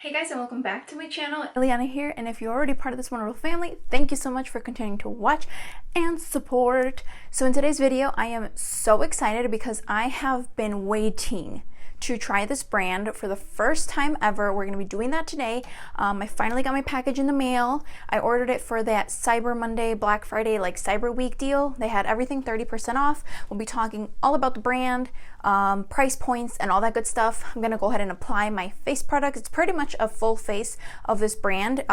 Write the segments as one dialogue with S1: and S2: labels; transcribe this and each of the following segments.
S1: Hey guys, and welcome back to my channel. Ileana here, and if you're already part of this wonderful family, thank you so much for continuing to watch and support. So in today's video, I am so excited because I have been waiting to try this brand for the first time ever. We're going to be doing that today. I finally got my package in the mail. I ordered it for that Cyber Monday, Black Friday, like Cyber Week deal. They had everything 30% off. We'll be talking all about the brand, price points, and all that good stuff. I'm going to go ahead and apply my face product. It's pretty much a full face of this brand,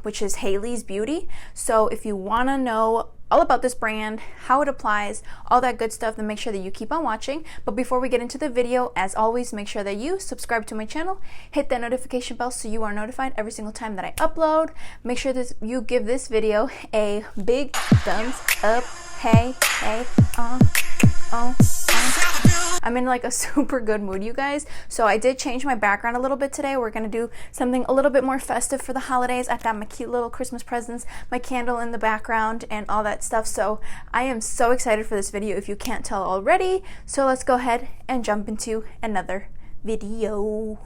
S1: which is HALEYS Beauty. So if you want to know all about this brand, how it applies, all that good stuff, then make sure that you keep on watching. But before we get into the video, as always, make sure that you subscribe to my channel, hit that notification bell so you are notified every single time that I upload. Make sure that you give this video a big thumbs up. Hey, I'm in like a super good mood, you guys. So I did change my background a little bit today. We're gonna do something a little bit more festive for the holidays. I've got my cute little Christmas presents, my candle in the background, and all that stuff. So I am so excited for this video if you can't tell already. So let's go ahead and jump into another video.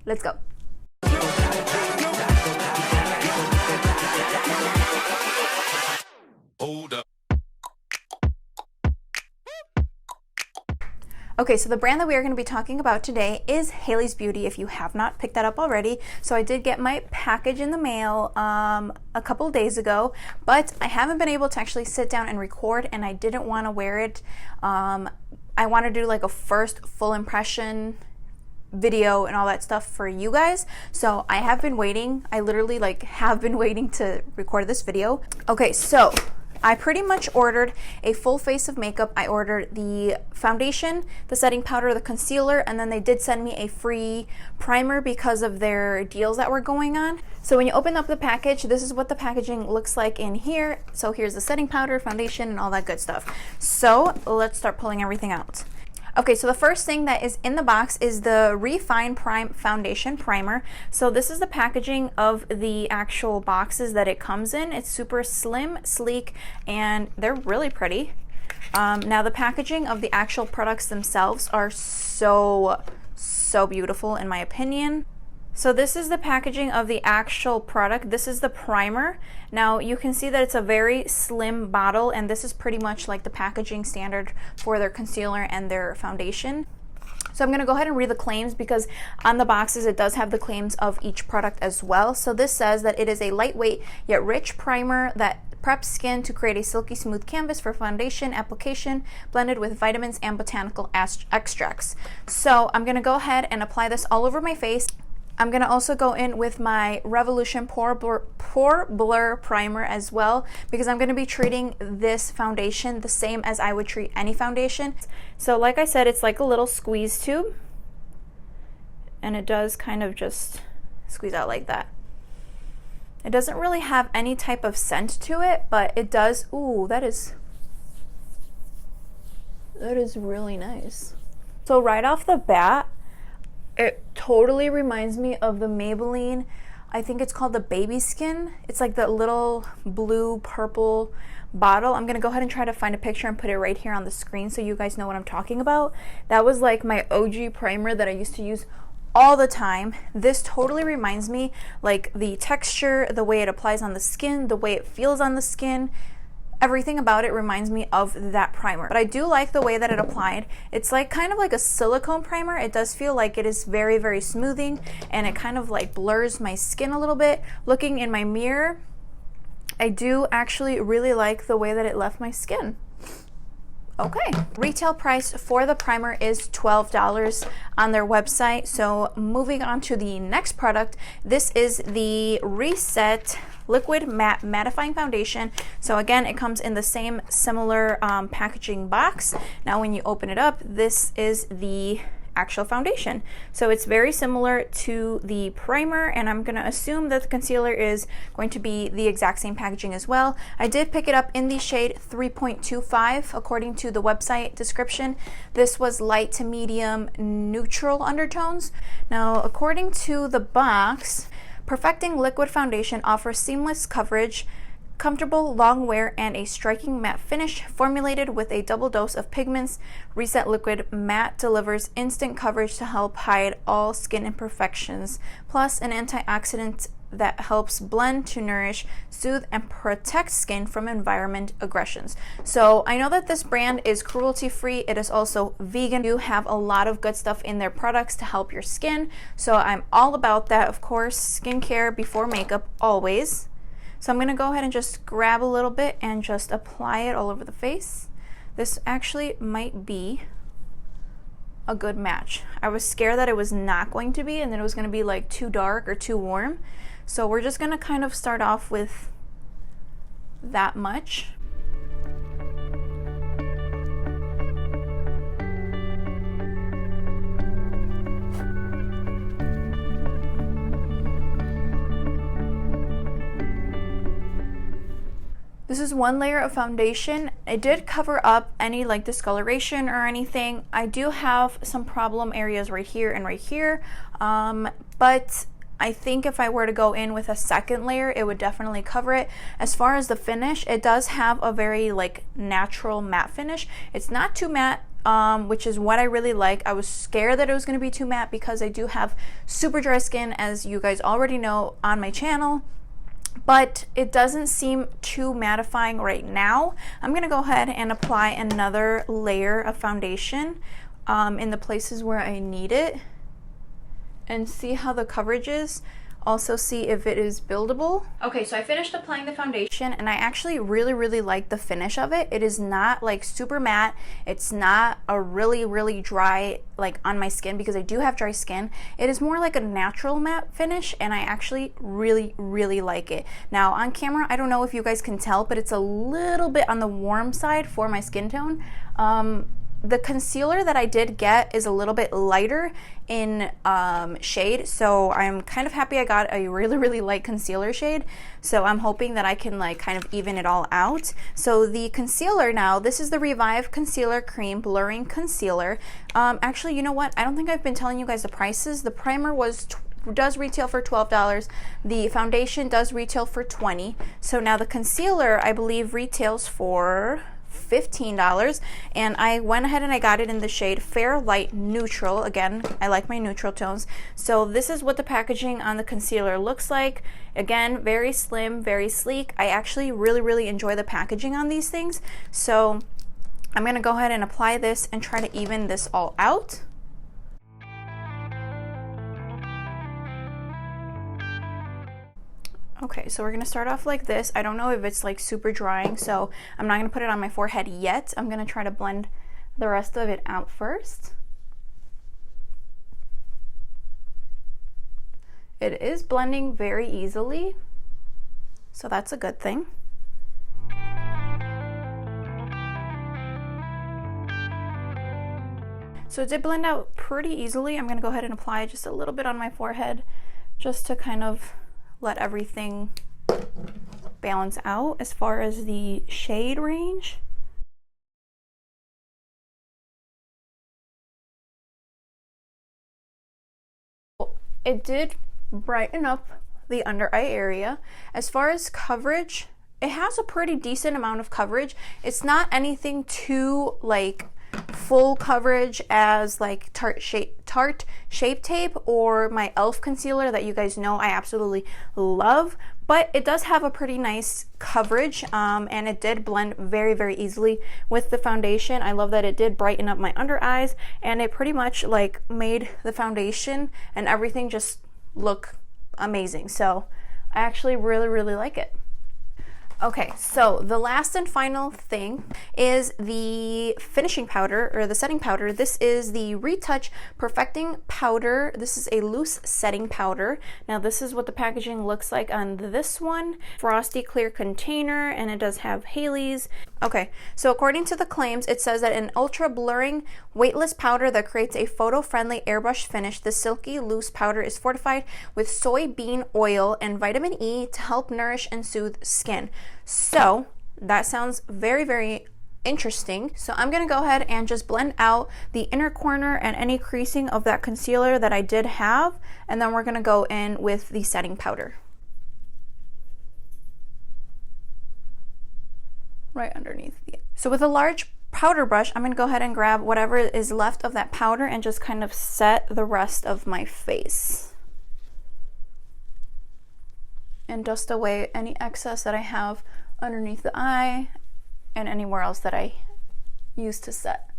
S1: Let's go. Hold up. Okay, so the brand that we are going to be talking about today is HALEYS Beauty, if you have not picked that up already. So I did get my package in the mail a couple days ago, but I haven't been able to actually sit down and record, and I didn't want to wear it. I want to do like a first full impression video and all that stuff for you guys. So I have been waiting. I literally have been waiting to record this video. Okay, so I pretty much ordered a full face of makeup. I ordered the foundation, the setting powder, the concealer, and then they did send me a free primer because of their deals that were going on. So when you open up the package, this is what the packaging looks like in here. So here's the setting powder, foundation, and all that good stuff. So let's start pulling everything out. Okay, so the first thing that is in the box is the Refine Prime Foundation Primer. So this is the packaging of the actual boxes that it comes in. It's super slim, sleek, and they're really pretty. Now the packaging of the actual products themselves are so beautiful in my opinion. So this is the packaging of the actual product. This is the primer. Now you can see that it's a very slim bottle, and this is pretty much like the packaging standard for their concealer and their foundation. So I'm going to go ahead and read the claims because on the boxes it does have the claims of each product as well. So this says that it is a lightweight yet rich primer that preps skin to create a silky smooth canvas for foundation application blended with vitamins and botanical extracts. So I'm going to go ahead and apply this all over my face. I'm going to also go in with my Revolution Pore Blur Primer as well because I'm going to be treating this foundation the same as I would treat any foundation. So like I said, it's like a little squeeze tube, and it does kind of just squeeze out like that. It doesn't really have any type of scent to it, but it does. Ooh, that is really nice. So right off the bat, it totally reminds me of the Maybelline, I think it's called the Baby Skin. It's like the little blue purple bottle. I'm gonna go ahead and try to find a picture and put it right here on the screen so you guys know what I'm talking about. That was like my OG primer that I used to use all the time. This totally reminds me, like the texture, the way it applies on the skin, the way it feels on the skin. Everything about it reminds me of that primer. But I do like the way that it applied. It's like kind of like a silicone primer. It does feel like it is very smoothing, and it kind of like blurs my skin a little bit. Looking in my mirror, I do actually really like the way that it left my skin. Okay, retail price for the primer is $12 on their website. So moving on to the next product, this is the Reset Liquid Matte Mattifying Foundation. So again, it comes in the same similar packaging box. Now when you open it up, this is the actual foundation. So it's very similar to the primer, and I'm going to assume that the concealer is going to be the exact same packaging as well. I did pick it up in the shade 3.25 according to the website description. This was light to medium neutral undertones. Now according to the box, perfecting liquid foundation offers seamless coverage, comfortable, long wear, and a striking matte finish. Formulated with a double dose of pigments, Reset Liquid Matte delivers instant coverage to help hide all skin imperfections, plus an antioxidant that helps blend to nourish, soothe, and protect skin from environment aggressions. So I know that this brand is cruelty free. It is also vegan. You have a lot of good stuff in their products to help your skin. So I'm all about that. Of course, skincare before makeup always. So I'm gonna go ahead and just grab a little bit and just apply it all over the face. This actually might be a good match. I was scared that it was not going to be, and then it was gonna be like too dark or too warm. So we're just gonna kind of start off with that much. This is one layer of foundation. It did cover up any like discoloration or anything. I do have some problem areas right here and right here, but I think if I were to go in with a second layer, it would definitely cover it. As far as the finish, it does have a very like natural matte finish. It's not too matte, which is what I really like. I was scared that it was going to be too matte because I do have super dry skin, as you guys already know on my channel. But it doesn't seem too mattifying right now. I'm going to go ahead and apply another layer of foundation in the places where I need it, and see how the coverage is. Also see if it is buildable. Okay, so I finished applying the foundation, and I actually really like the finish of it. It is not like super matte. It's not a really dry like on my skin, because I do have dry skin. It is more like a natural matte finish, and I actually really like it. Now on camera, I don't know if you guys can tell, but it's a little bit on the warm side for my skin tone. The concealer that I did get is a little bit lighter in shade, so I'm kind of happy I got a really light concealer shade. So I'm hoping that I can like kind of even it all out. So the concealer now, this is the Revive Concealer Cream Blurring Concealer. Actually, you know what? I don't think I've been telling you guys the prices. The primer does retail for $12. The foundation does retail for $20. So now the concealer, I believe, retails for $15, and I went ahead and I got it in the shade Fair Light Neutral. Again, I like my neutral tones. So this is what the packaging on the concealer looks like. Again, very slim, very sleek. I actually really enjoy the packaging on these things. So I'm gonna go ahead and apply this and try to even this all out. Okay, so we're gonna start off like this. I don't know if it's like super drying, so I'm not gonna put it on my forehead yet. I'm gonna try to blend the rest of it out first. It is blending very easily, so that's a good thing. So it did blend out pretty easily. I'm gonna go ahead and apply just a little bit on my forehead, just to kind of let everything balance out as far as the shade range. It did brighten up the under eye area. As far as coverage, it has a pretty decent amount of coverage. It's not anything too like full coverage as like Tarte Shape Tape or my e.l.f. concealer that you guys know I absolutely love, but it does have a pretty nice coverage, and it did blend very easily with the foundation. I love that it did brighten up my under eyes, and it pretty much like made the foundation and everything just look amazing. So I actually really like it. Okay, so the last and final thing is the finishing powder, or the setting powder. This is the Retouch Perfecting Powder. This is a loose setting powder. Now this is what the packaging looks like on this one. Frosty clear container, and it does have HALEYS. Okay, so according to the claims, it says that an ultra blurring weightless powder that creates a photo-friendly airbrush finish. The silky loose powder is fortified with soybean oil and vitamin E to help nourish and soothe skin. So that sounds very interesting. So I'm gonna go ahead and just blend out the inner corner and any creasing of that concealer that I did have, and then we're gonna go in with the setting powder. right underneath the. So with a large powder brush, I'm going to go ahead and grab whatever is left of that powder and just kind of set the rest of my face. And dust away any excess that I have underneath the eye and anywhere else that I used to set.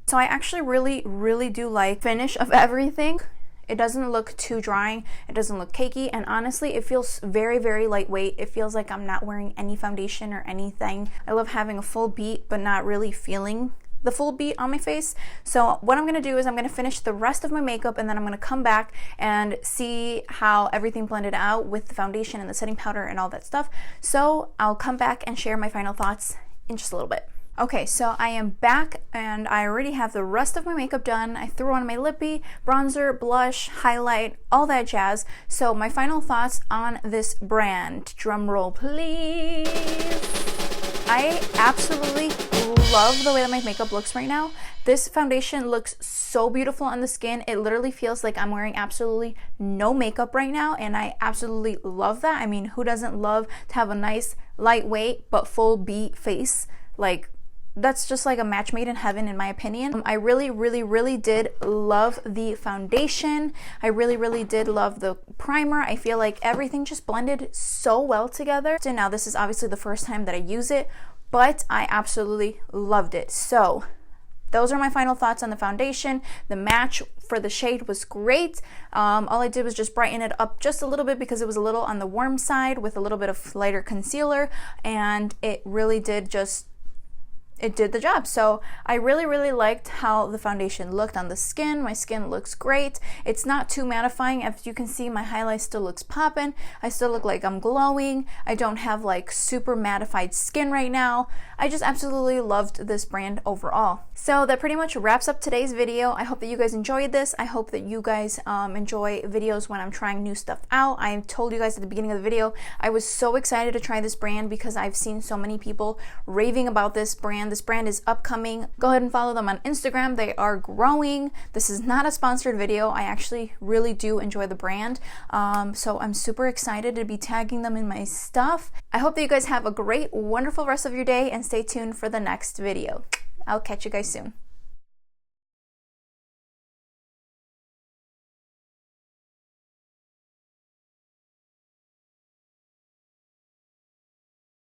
S1: So I actually really do like the finish of everything. It doesn't look too drying, it doesn't look cakey, and honestly it feels very lightweight. It feels like I'm not wearing any foundation or anything. I love having a full beat but not really feeling the full beat on my face. So what I'm going to do is I'm going to finish the rest of my makeup, and then I'm going to come back and see how everything blended out with the foundation and the setting powder and all that stuff. So I'll come back and share my final thoughts in just a little bit. Okay, so I am back and I already have the rest of my makeup done. I threw on my lippy, bronzer, blush, highlight, all that jazz. So my final thoughts on this brand. Drum roll, please. I absolutely love the way that my makeup looks right now. This foundation looks so beautiful on the skin. It literally feels like I'm wearing absolutely no makeup right now, and I absolutely love that. I mean, who doesn't love to have a nice, lightweight, but full beat face? Like, that's just like a match made in heaven in my opinion. I really did love the foundation. I really did love the primer. I feel like everything just blended so well together. And now this is obviously the first time that I use it, but I absolutely loved it. So those are my final thoughts on the foundation. The match for the shade was great. All I did was just brighten it up just a little bit because it was a little on the warm side with a little bit of lighter concealer, and it really did just, it did the job. So I really liked how the foundation looked on the skin. My skin looks great. It's not too mattifying. As you can see, my highlight still looks poppin'. I still look like I'm glowing. I don't have like super mattified skin right now. I just absolutely loved this brand overall. So that pretty much wraps up today's video. I hope that you guys enjoyed this. I hope that you guys enjoy videos when I'm trying new stuff out. I told you guys at the beginning of the video, I was so excited to try this brand because I've seen so many people raving about this brand. This brand is upcoming. Go ahead and follow them on Instagram. They are growing. This is not a sponsored video. I actually really do enjoy the brand. So I'm super excited to be tagging them in my stuff. I hope that you guys have a great, wonderful rest of your day and stay tuned for the next video. I'll catch you guys soon.